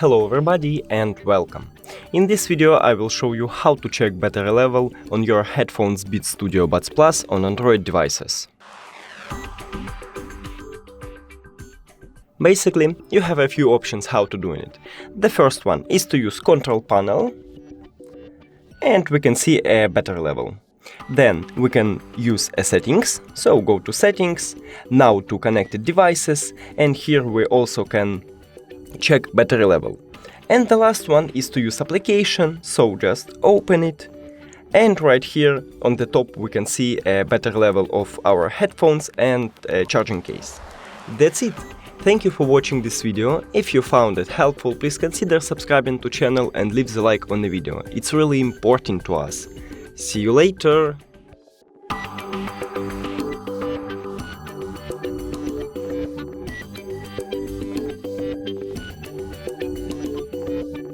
Hello everybody and welcome. In this video I will show you how to check battery level on your headphones Beats Studio Buds Plus on Android devices. Basically, you have a few options how to do it. The first one is to use control panel and we can see a battery level. Then we can use a settings, so go to settings, now to connected devices, and here we also can check battery level. And the last one is to use application, so just open it, and right here on the top we can see a battery level of our headphones and a charging case. That's it. Thank you for watching this video. If you found it helpful, please consider subscribing to channel and leave the like on the video. It's really important to us. See you later!